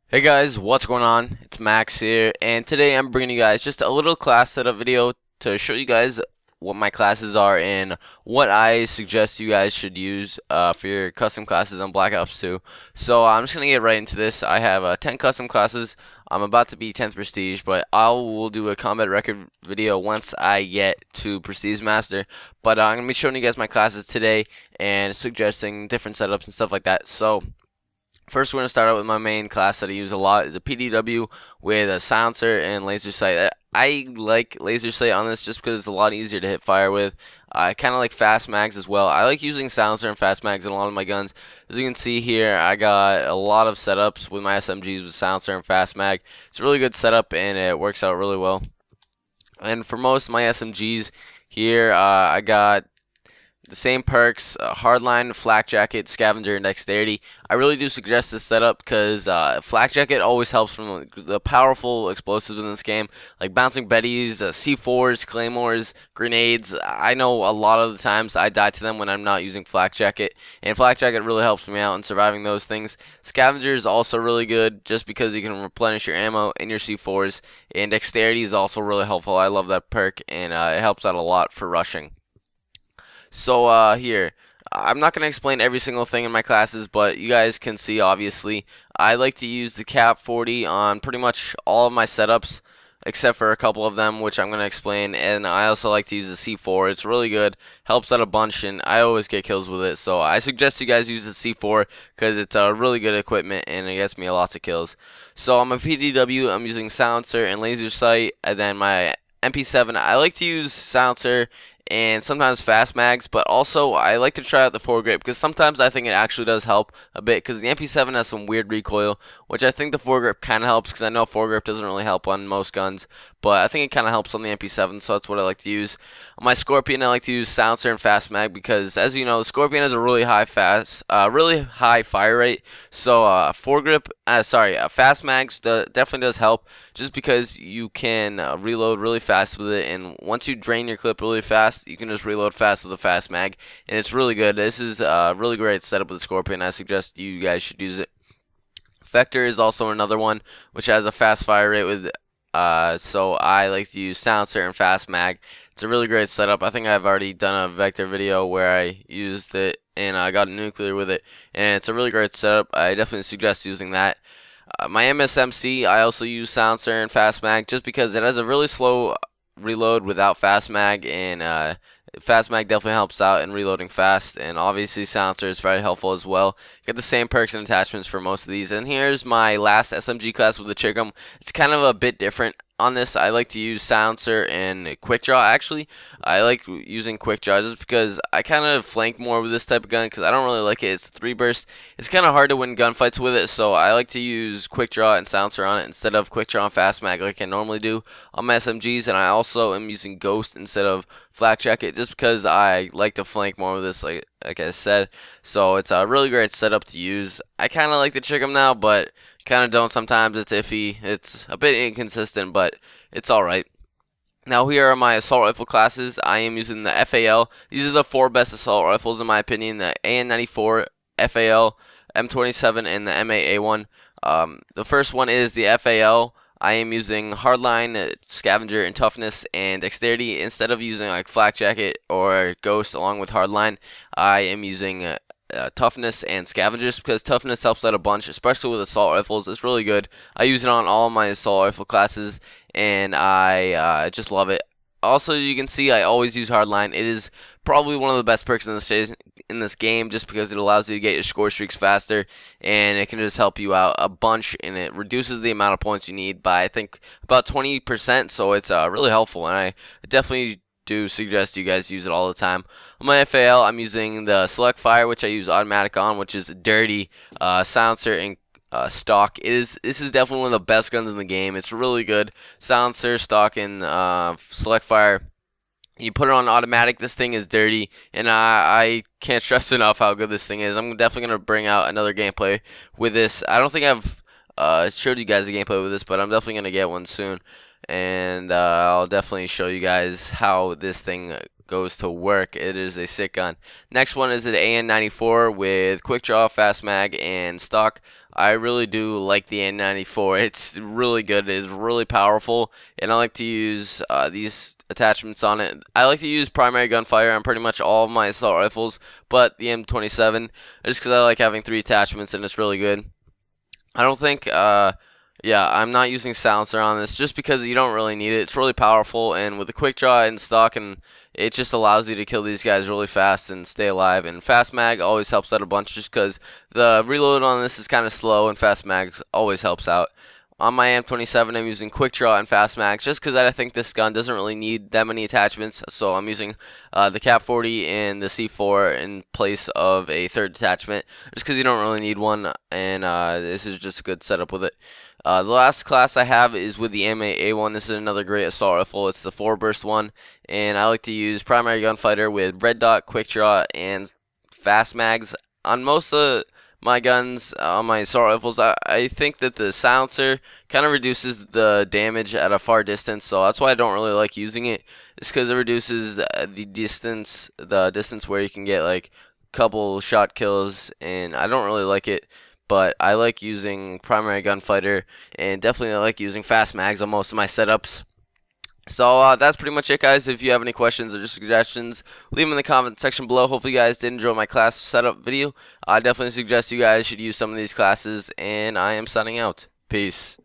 Hey guys, what's going on? It's Max here, and today I'm bringing you guys just a little class setup video to show you guys what my classes are and what I suggest you guys should use for your custom classes on Black Ops 2. So I'm just gonna get right into this. I have 10 custom classes. I'm about to be 10th Prestige, but I will do a combat record video once I get to Prestige Master. But I'm gonna be showing you guys my classes today and suggesting different setups and stuff like that. So first, we're going to start out with my main class that I use a lot. Is a PDW with a silencer and laser sight. I like laser sight on this just because it's a lot easier to hit fire with. I kind of like fast mags as well. I like using silencer and fast mags in a lot of my guns. As you can see here, I got a lot of setups with my SMGs with silencer and fast mag. It's a really good setup and it works out really well. And for most of my SMGs here, I got the same perks, hardline, flak jacket, scavenger, and dexterity. I really do suggest this setup because flak jacket always helps from the powerful explosives in this game, like bouncing betties, C4s, claymores, grenades. I know a lot of the times I die to them when I'm not using flak jacket, and flak jacket really helps me out in surviving those things. Scavenger is also really good just because you can replenish your ammo and your C4s, and dexterity is also really helpful. I love that perk, and it helps out a lot for rushing. So here, I'm not going to explain every single thing in my classes, but you guys can see obviously I like to use the cap 40 on pretty much all of my setups except for a couple of them, which I'm going to explain. And I also like to use the C4. It's really good, helps out a bunch, and I always get kills with it. So I suggest you guys use the C4 because it's a really good equipment and it gets me lots of kills. So on my PDW, I'm using silencer and laser sight, and then my MP7, I like to use silencer and sometimes fast mags, but also I like to try out the foregrip because sometimes I think it actually does help a bit because the MP7 has some weird recoil, which I think the foregrip kind of helps because I know foregrip doesn't really help on most guns, but I think it kind of helps on the MP7, so that's what I like to use. On my Scorpion, I like to use silencer and fast mag because, as you know, the Scorpion has a really high fire rate, so fast mags definitely does help just because you can reload really fast with it, and once you drain your clip really fast, you can just reload fast with a fast mag, and it's really good. This is a really great setup with the Scorpion. I suggest you guys should use it. Vector is also another one which has a fast fire rate with so I like to use silencer and fast mag. It's a really great setup. I think I've already done a Vector video where I used it and I got a nuclear with it, and it's a really great setup. I definitely suggest using that. My MSMC, I also use silencer and fast mag just because it has a really slow reload without fast mag, and fast mag definitely helps out in reloading fast, and obviously silencer is very helpful as well. Get the same perks and attachments for most of these. And here's my last SMG class with the Chick'em. It's kind of a bit different on this. I like to use silencer and quick draw. Actually, I like using quick draw just because I kind of flank more with this type of gun because I don't really like it. It's 3 burst. It's kind of hard to win gunfights with it, so I like to use quick draw and silencer on it instead of quick draw and fast mag like I normally do on my SMGs. And I also am using ghost instead of flak jacket just because I like to flank more with this, like I said. So it's a really great setup to use. I kind of like the Chick'em now, but kind of don't sometimes. It's iffy. It's a bit inconsistent, but it's alright. Now here are my assault rifle classes. I am using the FAL. These are the 4 best assault rifles in my opinion. The AN-94, FAL, M27, and the MA-A1. The first one is the FAL. I am using hardline, scavenger, and toughness and dexterity instead of using like flak jacket or ghost along with hardline. I am using toughness and scavengers because toughness helps out a bunch, especially with assault rifles. It's really good. I use it on all my assault rifle classes, and I just love it. Also, you can see I always use hardline. It is probably one of the best perks in this game just because it allows you to get your score streaks faster, and it can just help you out a bunch, and it reduces the amount of points you need by I think about 20%, so it's really helpful, and I definitely do suggest you guys use it all the time. On my FAL, I'm using the Select Fire, which I use automatic on, which is dirty, silencer, and stock. This is definitely one of the best guns in the game. It's really good. Silencer, stock, and Select Fire. You put it on automatic, this thing is dirty, and I can't stress enough how good this thing is. I'm definitely going to bring out another gameplay with this. I don't think I've showed you guys the gameplay with this, but I'm definitely going to get one soon. and I'll definitely show you guys how this thing goes to work. It is a sick gun. Next one is an AN94 with quick draw, fast mag, and stock. I really do like the AN94. It's really good. It is really powerful, and I like to use these attachments on it. I like to use primary gunfire on pretty much all of my assault rifles, but the M27, just because I like having 3 attachments and it's really good. I don't think, yeah, I'm not using silencer on this just because you don't really need it. It's really powerful, and with the quick draw and stock, and it just allows you to kill these guys really fast and stay alive. And fast mag always helps out a bunch just because the reload on this is kind of slow, and fast mag always helps out. On my M27, I'm using quick draw and fast mag just because I think this gun doesn't really need that many attachments. So I'm using the Cap 40 and the C4 in place of a third attachment just because you don't really need one, and this is just a good setup with it. The last class I have is with the M8A1. This is another great assault rifle. It's the 4-burst one, and I like to use primary gunfighter with red dot, quick draw, and fast mags. On most of my guns, on my assault rifles, I think that the silencer kind of reduces the damage at a far distance, so that's why I don't really like using it. It's because it reduces the distance where you can get like couple shot kills, and I don't really like it. But I like using primary gunfighter, and definitely I like using fast mags on most of my setups. So that's pretty much it, guys. If you have any questions or just suggestions, leave them in the comment section below. Hopefully you guys did enjoy my class setup video. I definitely suggest you guys should use some of these classes, and I am signing out. Peace.